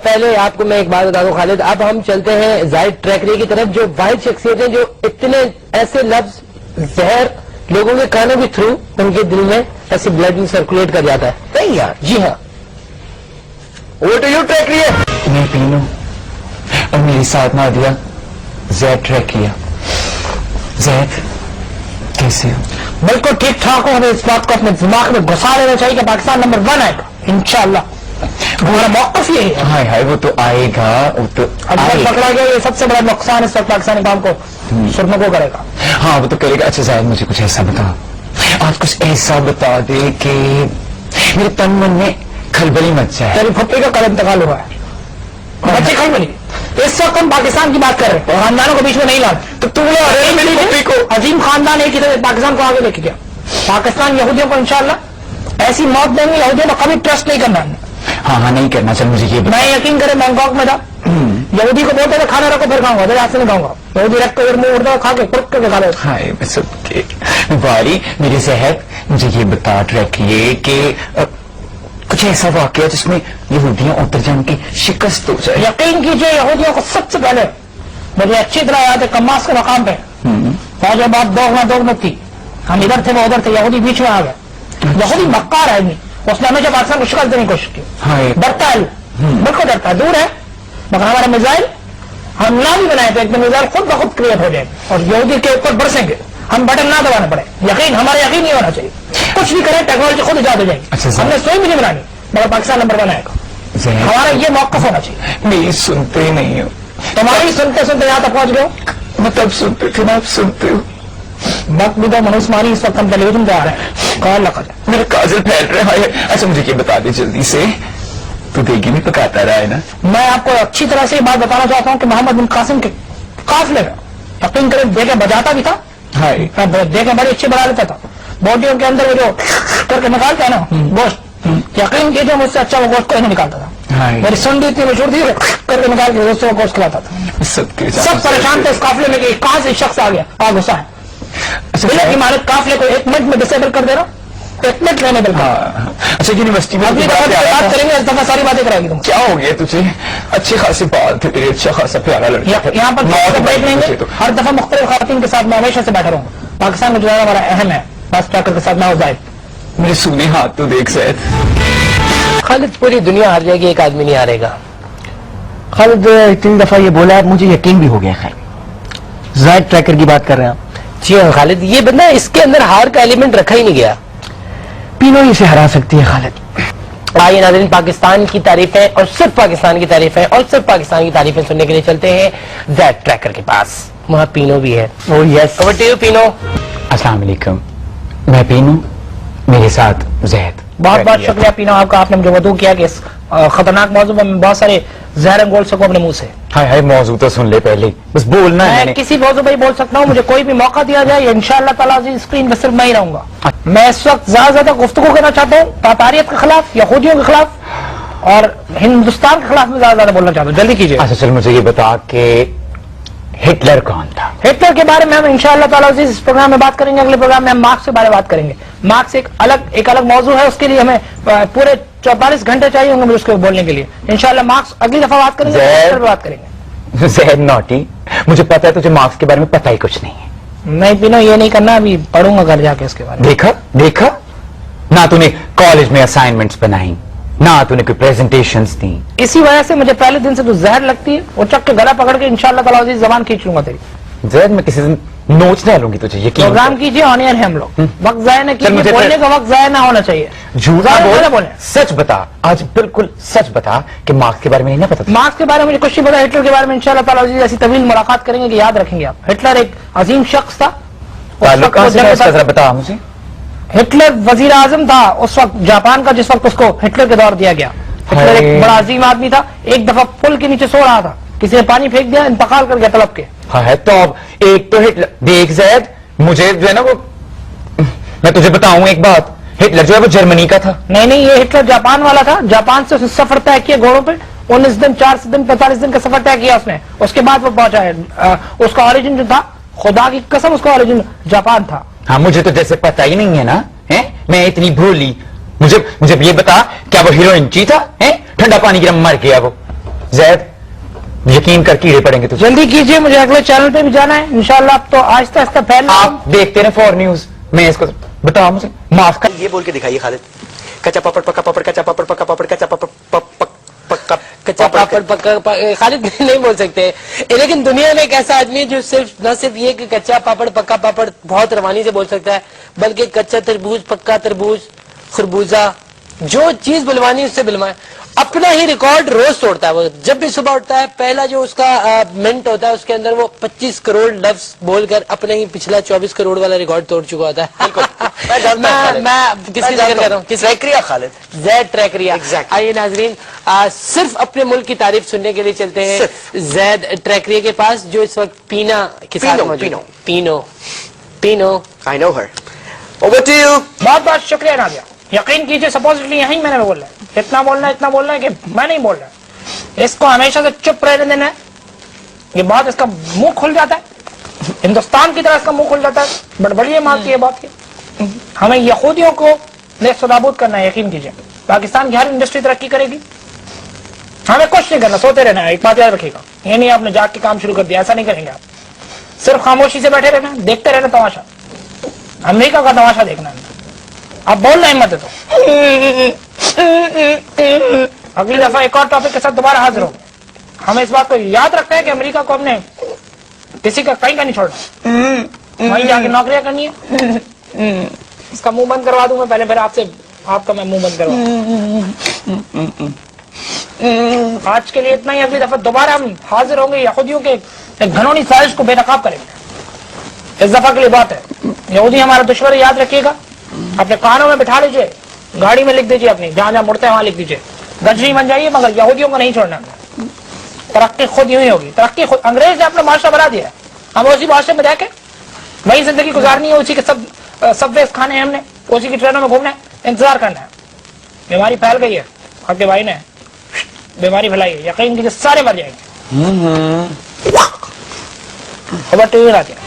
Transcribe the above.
پہلے آپ کو میں ایک بات بتا دوں خالد، اب ہم چلتے ہیں زائد ٹریکری کی طرف، جو واحد شخصیت ہیں جو اتنے ایسے لفظ زہر لوگوں کے کانوں کے تھرو ان کے دل میں ایسے بلڈ میں سرکولیٹ کر جاتا ہے. نہیں یار، جی ہاں، وہ تو یو ٹریکری ہے. میں پینو اور میری ساتھ نہ دیا زید ٹریک کیا. زید کیسے ہو؟ بالکل ٹھیک ٹھاک ہو. ہمیں اس بات کو اپنے دماغ میں گھسا لینا چاہیے کہ پاکستان نمبر 1 آئے گا انشاءاللہ. ہمارا موقف یہ ہے. ہائے ہائے وہ تو آئے گا، وہ تو پکڑا گیا. یہ سب سے بڑا نقصان اس وقت پاکستانی قوم کو سرمو کو کرے گا. ہاں وہ تو کرے گا. اچھا زید مجھے کچھ ایسا بتا، آج کچھ ایسا بتا دے کہ میرے تن من میں کھلبلی مچ جائے. تیری پھپھی کا کل انتقال ہوا ہے، بچے کھلبلی. اس وقت ہم پاکستان کی بات کر رہے ہیں، خاندانوں کو بیچ میں نہیں لاتے. تو تم میری پھپھی کو عظیم خاندان ایک ہی طرح پاکستان کو آگے لے کے گیا. پاکستان یہودیوں کو انشاءاللہ ایسی موت دیں گے، یہودیوں کو کبھی ٹرسٹ نہیں کرنا. ہاں نہیں کرنا. چل مجھے یہ میں یقین کرے بینکاک میں تھا، یہودی کو بولتے تھے کھانا رکھو پھر کھاؤں گا، ہاتھ سے نہیں کھاؤں گا. یہودی رکھ کے منہ اڑتا کھا کے پھرک کے کھا لے. ہائے میں سب کے باری میری صحت. مجھے یہ بتا رکھیے کہ کچھ ایسا واقعہ جس میں یہودیاں اتر جان کی شکست ہو جائے. یقین کیجیے یہودیوں کو سب سے پہلے مجھے اچھی طرح یاد ہے کماس کے مقام پہ فوج بعد دو تھی، ہم ادھر تھے وہ ادھر تھے، یہودی بیچ میں آ گئے. یہودی مکار ہے نہیں، اس نے ہمیشہ پاکستان کو شکست دینے کی کوشش کی. ڈرتا ہے، بالکل ڈرتا ہے، دور ہے. مگر ہمارے میزائل ہم نہ بھی بنائے تو ایک دن میزائل خود بخود کریٹ ہو جائے اور یہودی کے اوپر برسیں گے. ہم بٹن نہ دبانا پڑے. یقین ہمارا یقین نہیں ہونا چاہیے. کچھ بھی کریں ٹیکنالوجی خود ایجاد ہو جائے گی. ہم نے سوئی بھی نہیں بنانی مگر پاکستان نمبر 1 آئے گا. ہمارا یہ موقف ہونا چاہیے. میری سنتے نہیں ہو. تمہاری سنتے سنتے یہاں تک پہنچ گئے. میں تب سنتے تھے نا اب سنتے ہو. وقت بھی تو منوسمانی اس وقت ہم ٹیلی ویژن پہ آ رہے ہیں. کال لگا جائے میرا کاجل پھیل رہا ہے. اچھا مجھے یہ بتا دے جلدی سے، تو دیگی بھی پکاتا رہا ہے نا؟ میں آپ کو اچھی طرح سے یہ بات بتانا چاہتا ہوں کہ محمد بن قاسم کے قافلے میں یقین کریں دیکھے بجاتا بھی تھا، دیکھے بڑی اچھی بنا لیتا تھا. بوٹیوں کے اندر وہ جو کر کے نکالتا ہے نا گوشت، یقین کیجیے مجھ سے اچھا وہ گوشت کوئی نہیں نکالتا تھا. میری سنڈی اتنی مشہور تھی کر کے نکال کے دوستوں کو گوشت کھلاتا تھا. سب پریشان تھے اس قافلے میں کہ کہاں سے شخص آ گیا آ گھسا ہے. عمارت قافلے کو 1 منٹ میں ڈسیبل کر دے رہا. 1 منٹ رہنے بالکل. اچھا یونیورسٹی میں بات کریں گے، اس دفعہ ساری باتیں کرائے گی. تم کیا ہو گیا تجھے؟ اچھے خاصے بال تھے تیرے، اچھا خاصا پیارا لڑکا. یہاں پر بیٹھ لیں گے. ہر دفعہ مختلف خواتین کے ساتھ میں ہمیشہ سے بیٹھا رہوں گا. پاکستان میں جو ہے ہمارا اہم ہے بس ٹریکر کے ساتھ نہ ہو جائے. میرے سونے ہاتھ تو دیکھ زید. خالد پوری دنیا ہار جائے گی، ایک آدمی نہیں ہارے گا. خالد 3 دفعہ یہ بولا ہے، مجھے یقین بھی ہو گیا. خیر زائد ٹریکر کی بات کر رہے ہیں آپ. جی ہاں خالد، یہ بندہ اس کے اندر ہار کا ایلیمنٹ رکھا ہی نہیں گیا. پینو اسے ہرا سکتی ہے. خالد آئیے ناظرین، پاکستان کی تعریفیں اور صرف پاکستان کی تعریفیں اور صرف پاکستان کی تعریفیں سننے کے لیے چلتے ہیں زید ٹریکر کے پاس. وہاں پینو بھی ہے. یس اوور ٹو یو پینو. السلام علیکم، میں پینو، میرے ساتھ زید. بہت بہت شکریہ پینو آپ کا. آپ نے مجھے وضو کیا کہ اس خطرناک موضوع میں بہت سارے زہر گول سکوں اپنے منہ سے. ہائے ہائے موضوع تو سن لے پہلے، بس بولنا ہے. میں کسی موضوع پہ ہی بول سکتا ہوں. مجھے کوئی بھی موقع دیا جائے انشاءاللہ تعالی اسکرین پہ صرف میں ہی رہوں گا. میں اس وقت زیادہ گفتگو کرنا چاہتا ہوں تاتاریت کے خلاف، یہودیوں کے خلاف اور ہندوستان کے خلاف میں زیادہ بولنا چاہتا ہوں. جلدی کیجیے. اچھا چل مجھے یہ بتا کہ ہٹلر کون تھا؟ ہٹلر کے بارے میں ہم انشاءاللہ تعالی اس پروگرام میں بات کریں گے. اگلے پروگرام میں ہم مارکس کے بارے میں بات کریں گے. مارکس ایک الگ موضوع ہے، اس کے لیے ہمیں پورے 44 گھنٹے چاہیے ہوں گے اس کو بولنے کے لیے. انشاءاللہ مارکس اگلی دفعہ بات کریں گے، بات کریں گے. زید نوٹی، مجھے پتا ہے تجھے مارکس کے بارے میں پتہ ہی کچھ نہیں ہے. نہیں پینو یہ نہیں کرنا، ابھی پڑھوں گا گھر جا کے اس کے بارے میں. دیکھا نہ تو نے کالج میں اسائنمنٹس بنائی، نہ تو نے کوئی پریزنٹیشنز دی. اسی وجہ سے مجھے پہلے دن سے تو زہر لگتی ہے. وہ چک کے گلا پکڑ کے انشاءاللہ تعالی زبان کھینچ لوں گا تیری. زید میں کسی دن نوچ ڈالوں گی تجھے. یقین پروگرام کیجیے، آن ایئر ہے ہم لوگ. وقت ضائع نہ کیجیے، بولنے کا وقت ضائع نہ ہونا چاہیے. جھوٹا بول، سچ بتا. آج بالکل سچ بتا کہ مارکس کے بارے میں نہیں پتا. مارکس کے بارے میں مجھے کچھ نہیں پتا. ہٹلر کے بارے میں انشاءاللہ تعالی ایسی طویل ملاقات کریں گے کہ یاد رکھیں گے آپ. ہٹلر ایک عظیم شخص تھا. بتا مجھے. ہٹلر وزیر اعظم تھا اس وقت جاپان کا، جس وقت اس کو ہٹلر کے دور دیا گیا. ہٹلر ایک بڑا عظیم آدمی تھا. ایک دفعہ پل کے نیچے سو رہا تھا، کسی نے پانی پھینک دیا، انتقال کر گیا تڑپ کے. ہے تو اب ایک تو ہٹلر دیکھ زید، مجھے جو ہے نا وہ میں تجھے بتاؤں ایک بات، ہٹلر جو ہے وہ جرمنی کا تھا. نہیں یہ ہٹلر جاپان والا تھا. جاپان سے اس نے سفر طے کیا گھوڑوں پہ. 19 دن 4 دن 45 دن کا سفر طے کیا اس نے. اس کے بعد وہ پہنچا ہے. اس کا اوریجن جو تھا، خدا کی قسم اس کا اوریجن جاپان تھا. ہاں مجھے تو جیسے پتہ ہی نہیں ہے نا. میں اتنی بھولی. مجھے یہ بتا کیا وہ ہیروئن چی تھا؟ ٹھنڈا پانی کی مر گیا وہ. زید یقین کر کیڑے پڑیں گے تجھے. جلدی کیجیے, مجھے اگلے چینل پہ بھی جانا ہے انشاءاللہ. اب تو آہستہ آہستہ پھیل رہا ہے. آپ دیکھتے ہیں فور نیوز, میں اس کو بتاؤ مجھے معاف کر. یہ بول کے دکھائیے خالد, کچا پاپڑ پکا پاپڑ, کچا پاپڑ پکا پاپڑ, کچا پاپڑ پکا کچا پاپڑ پکا خالد نہیں بول سکتے, لیکن دنیا میں ایک ایسا آدمی ہے جو نہ صرف یہ کہ کچا پاپڑ پکا پاپڑ بہت روانی سے بول سکتا ہے, بلکہ کچا تربوز پکا تربوز خربوزہ جو چیز بلوانی اس سے بلوائے. اپنا ہی ریکارڈ روز توڑتا ہے وہ. جب بھی صبح اٹھتا ہے پہلا جو اس کا منٹ ہوتا ہے اس کے اندر وہ 25 کروڑ لفظ بول کر اپنے ہی پچھلا 24 کروڑ والا ریکارڈ توڑ چکا ہوتا ہے. میں کس کی ذکر کر رہا ہوں, کس ٹریکریا خالد, زید ٹریکریا. آئیے ناظرین صرف اپنے ملک کی تعریف سننے کے لیے چلتے ہیں زید ٹریکریا کے پاس, جو اس وقت پینا کے ساتھ موجود ہے. پینو I know her. Over to you. بہت بہت شکریہ نادیہ. یقین کیجیے سپوزٹلی یہیں میں نے بولنا ہے, اتنا بولنا ہے کہ میں نہیں بول رہا. اس کو ہمیشہ سے چپ رہنے دینا ہے. یہ بات اس کا منہ کھل جاتا ہے, ہندوستان کی طرح اس کا منہ کھل جاتا ہے, بڑبڑیے مارتی ہے بات کی. ہمیں یہودیوں کو نیست و نابود کرنا ہے. یقین کیجیے پاکستان کی ہر انڈسٹری ترقی کرے گی, ہمیں کچھ نہیں کرنا, سوتے رہنا ہے. ایک بات یاد رکھیے گا, یہ نہیں آپ نے جاگ کے کام شروع کر دیا, ایسا نہیں کریں گے آپ. صرف خاموشی سے بیٹھے رہنا, دیکھتے رہنا تماشا. امریکہ کا تماشا دیکھنا ہے. آپ بول رہے ہمت ہے تو اگلی دفعہ ایک اور ٹاپک کے ساتھ دوبارہ حاضر ہوں. ہمیں اس بات کو یاد رکھنا ہے کہ امریکہ کو ہم نے کسی کا کہیں کا نہیں چھوڑنا, وہیں جا کے نوکریاں کرنی ہے. اس کا منہ بند کروا دوں میں پہلے, پھر آپ کا میں منہ بند کروا. آج کے لیے اتنا ہی. اگلی دفعہ دوبارہ ہم حاضر ہوں گے یہودیوں کے ایک گھنونی سازش کو بے نقاب کریں گے. اس دفعہ کے لیے بات ہے, یہودی ہمارا دشمن یاد رکھیے گا. اپنے کانوں میں بٹھا لیجیے, گاڑی میں لکھ دیجیے, اپنی جہاں جہاں مڑتے ہیں وہاں لکھ دیجیے. گجری بن جائیے مگر یہودیوں کو نہیں چھوڑنا. ترقی خود یوں ہی ہوگی. ترقی خود, انگریز نے اپنا معاشرہ بنا دیا ہے, ہم اسی معاشرے میں رہ کے وہی زندگی گزارنی ہے. اسی کے سب ویز کھانے ہیں ہم نے, اسی کی ٹرینوں میں گھومنا ہے, انتظار کرنا ہے. بیماری پھیل گئی ہے, آپ کے بھائی نے بیماری پھیلائی ہے, یقین کیجیے سارے مر جائیں گے. خبر ٹی وی آتی ہے.